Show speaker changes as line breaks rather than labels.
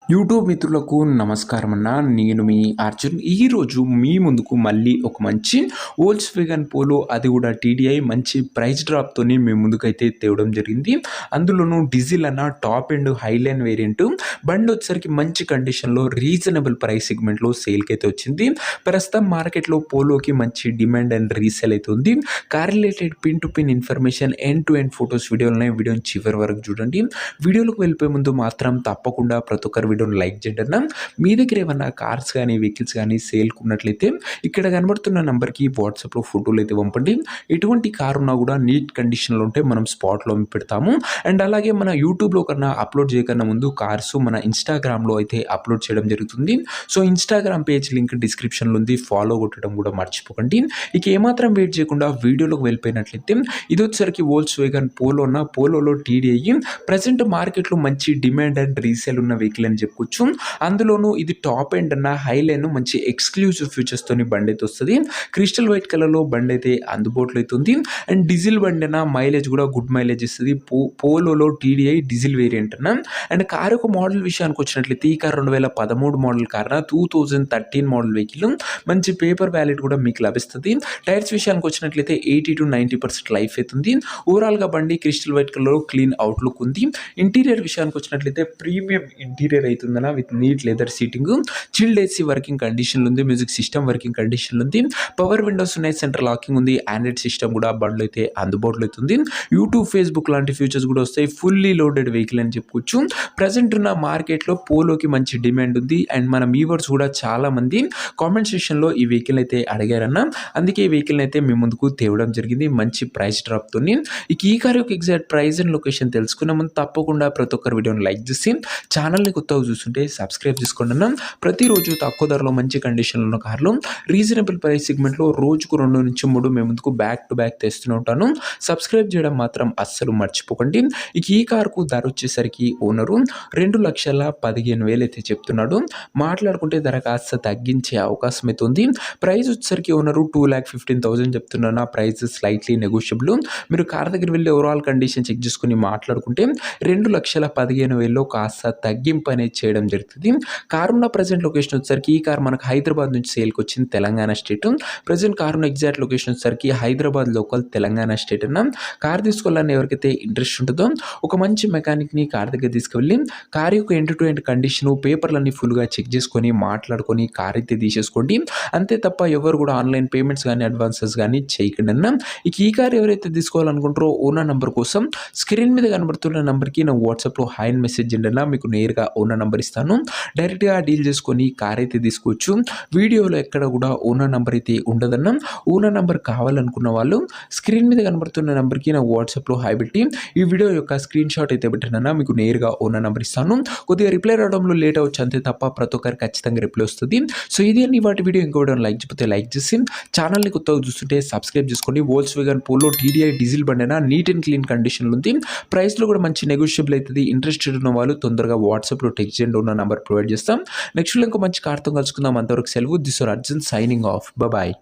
YouTube మిత్రులకు నమస్కారం అన్న. నేను మీ అర్జున్. ఈరోజు మీ ముందుకు మళ్ళీ ఒక మంచి వోల్క్స్‌వేగన్ పోలో, అది కూడా టీడీఐ మంచి ప్రైస్ డ్రాప్‌తోని మీ ముందుకైతే తేవడం జరిగింది. అందులోనూ డీజిల్ అన్న టాప్ అండ్ హైలైన్ వేరియంట్ బండి వచ్చేసరికి మంచి కండిషన్‌లో రీజనబుల్ ప్రైస్ సెగ్మెంట్‌లో సేల్‌కి అయితే వచ్చింది. ప్రస్తుతం మార్కెట్‌లో పోలోకి మంచి డిమాండ్ అండ్ రీసేల్ అయితే ఉంది. Car related pin to pin information, end to end photos వీడియోలున్నాయి. వీడియోని చివరి వరకు చూడండి. వీడియోలోకి వెళ్ళిపోయే ముందు మాత్రం తప్పకుండా ప్రతి ఒక్కరు వీడియోని లైక్ చేయండి అన్న. మీ దగ్గర ఏమన్నా కార్స్ కానీ వెహికల్స్ కానీ సేల్‌కి ఉన్నట్లయితే ఇక్కడ కనబడుతున్న నంబర్‌కి వాట్సాప్‌లో ఫోటోలు అయితే పంపండి. ఎటువంటి కార్ ఉన్నా కూడా నీట్ కండిషన్‌లో ఉంటే మనం స్పాట్‌లో పెడతాము. అండ్ అలాగే మన యూట్యూబ్‌లో కన్నా అప్లోడ్ చేయకన్నా ముందు కార్స్ మన ఇన్‌స్టాగ్రామ్‌లో అయితే అప్లోడ్ చేయడం జరుగుతుంది. సో ఇన్‌స్టాగ్రామ్ పేజ్ లింక్ డిస్క్రిప్షన్‌లో ఉంది. ఫాలో కొట్టడం కూడా మర్చిపోకండి. ఇక ఏమాత్రం వెయిట్ చేయకుండా వీడియోలోకి వెళ్ళిపోయినట్లయితే ఇది వచ్చేసరికి వోల్క్స్‌వేగన్ పోలో అన్న. పోలోలో టీడీఐ ప్రెజెంట్ మార్కెట్‌లో మంచి డిమాండ్ అండ్ రీసేల్ ఉన్న వెహికల్ అని చెప్పుకోవచ్చు. అందులోనూ ఇది టాప్ ఎండ్ అన్న హైలైన్ మంచి ఎక్స్క్లూజివ్ ఫీచర్స్తోని బండి అయితే వస్తుంది. క్రిస్టల్ వైట్ కలర్లో బండి అయితే అందుబాటులో అవుతుంది. అండ్ డీజిల్ బండి అన్న, మైలేజ్ కూడా గుడ్ మైలేజ్ ఇస్తుంది. పోలోలో టీడీఐ డీజిల్ వేరియంట్ అన్న. అండ్ కార్ యొక్క మోడల్ విషయానికి వచ్చినట్లయితే ఈ car 2013 model car, 2013 model vehicle. మంచి పేపర్ వ్యాలిడ్ కూడా మీకు లభిస్తుంది. టైర్స్ విషయానికి వచ్చినట్లయితే 80 to 90% లైఫ్ అవుతుంది. ఓవరాల్గా బండి crystal white colour clean outlook ఉంది. ఇంటీరియర్ విషయానికి వచ్చినట్లయితే ప్రీమియం ఇంటీరియర్ అవుతుందన్న, with neat leather seating, chilled AC working కండిషన్లో ఉంది. మ్యూజిక్ సిస్టమ్ వర్కింగ్ కండిషన్లో ఉంది. పవర్ విండోస్ ఉన్నాయి. సెంట్రల్ లాకింగ్ ఉంది. ఆండ్రాయిడ్ సిస్టమ్ కూడా బండ్లో అయితే అందుబాటులో అవుతుంది. యూట్యూబ్, ఫేస్బుక్ లాంటి ఫీచర్స్ కూడా వస్తాయి. ఫుల్లీ లోడెడ్ వెహికల్ అని చెప్పుకోవచ్చు. ప్రజెంట్ ఉన్న మార్కెట్లో పోలోకి మంచి డిమాండ్ ఉంది. అండ్ మన వ్యూవర్స్ కూడా చాలా మంది కామెంట్ సెక్షన్లో ఈ వెహికల్ అయితే అడిగారన్న. అందుకే ఈ వెహికల్ అయితే మీ ముందుకు తేవడం జరిగింది మంచి ప్రైస్ డ్రాప్తో. ఇక ఈ కార్ యొక్క ఎగ్జాక్ట్ ప్రైస్ అండ్ లొకేషన్ తెలుసుకున్న ముందు తప్పకుండా ప్రతి ఒక్కరు వీడియోని లైక్ చేసి ఛానల్ని కొత్తగా చూస్తుంటే సబ్స్క్రైబ్ చేసుకోండి అన్న. ప్రతిరోజు తక్కువ ధరలో మంచి కండిషన్లో ఉన్న కార్లు రీజనబుల్ ప్రైస్ సెగ్మెంట్లో రోజుకు 2 నుంచి 3 మేము ముందుకు బ్యాక్ టు బ్యాక్ తెస్తూనే ఉంటాను. సబ్స్క్రైబ్ చేయడం మాత్రం అస్సలు మర్చిపోకండి. ఇక ఈ కార్కు ధర వచ్చేసరికి ఓనరు 2,15,000 అయితే చెప్తున్నాడు. మాట్లాడుకుంటే ధర కాస్త తగ్గించే అవకాశం అయితే ఉంది. ప్రైస్ వచ్చేసరికి ఓనరు 2,15,000 చెప్తున్నాను. ఆ ప్రైస్ స్లైట్లీ నెగోషియబుల్. మీరు కార్ దగ్గర వెళ్ళి ఓవరాల్ కండిషన్ చెక్ చేసుకుని మాట్లాడుకుంటే 2,15,000 కాస్త తగ్గింపు అనేది చేయడం జరుగుతుంది. కారు ఉన్న ప్రజెంట్ లొకేషన్ వచ్చేసరికి ఈ కార్ మనకు హైదరాబాద్ నుంచి సేల్కి వచ్చింది, తెలంగాణ స్టేట్. ప్రజెంట్ కారు ఉన్న ఎగ్జాక్ట్ లొకేషన్ వచ్చేసరికి హైదరాబాద్ లోకల్, తెలంగాణ స్టేట్ అన్న. కార్ తీసుకోవాలని ఎవరికైతే ఇంట్రెస్ట్ ఉంటుందో ఒక మంచి మెకానిక్ని కార్ దగ్గర తీసుకువెళ్ళి కార్ యొక్క ఎండ్ టు ఎండ్ కండిషను, పేపర్లన్నీ ఫుల్గా చెక్ చేసుకొని మాట్లాడుకొని కార్ అయితే తీసేసుకోండి. అంతే తప్ప ఎవరు కూడా ఆన్లైన్ పేమెంట్స్ కానీ అడ్వాన్సెస్ కానీ చేయకండి అన్న. ఇక ఈ కార్ ఎవరైతే తీసుకోవాలనుకుంటారో ఓనర్ నెంబర్ కోసం స్క్రీన్ మీద కనబడుతున్న నెంబర్కి నా వాట్సాప్లో హాయ్ అని మెసేజ్ చేయండి అన్న. మీకు నేరుగా ఓనర్ నెంబర్ ఇస్తాను. డైరెక్ట్గా డీల్ చేసుకొని కార్ అయితే తీసుకోవచ్చు. వీడియోలో ఎక్కడ కూడా ఓనర్ నెంబర్ అయితే ఉండదన్న. ఓనర్ నెంబర్ కావాలనుకున్న వాళ్ళు స్క్రీన్ మీద కనబడుతున్న నెంబర్కి నా వాట్సాప్లో హాయ్ పెట్టి ఈ వీడియో యొక్క స్క్రీన్ షాట్ అయితే పెట్టానన్నా. మీకు నేరుగా ఓనర్ నెంబర్ ఇస్తాను. కొద్దిగా రిప్లై రావడంలో లేట్ అవ్వచ్చు అంతే తప్ప ప్రతి ఒక్కరు ఖచ్చితంగా రిప్లై వస్తుంది. సో ఇది అన్ని వాటి వీడియో. ఇంకో వీడియో లైక్ చేయకపోతే లైక్ చేసి ఛానల్ని కొత్తగా చూస్తుంటే సబ్స్క్రైబ్ చేసుకోండి. వోల్క్స్‌వేగన్ పోలో టీడీఐ డీజిల్ బండి అయినా నీట్ అండ్ క్లీన్ కండిషన్లో ఉంది. ప్రైస్లో కూడా మంచి నెగోషియబుల్ అవుతుంది. ఇంట్రెస్టెడ్ ఉన్న వాళ్ళు తొందరగా వాట్సాప్లో టెక్స్ట్ చేయండి. ఉన్న నెంబర్ ప్రొవైడ్ చేస్తాం. నెక్స్ట్ ఇంకో మంచి కార్తో కలుసుకుందాం. అంతవరకు సెలవు. This are Arjun signing off. Bye.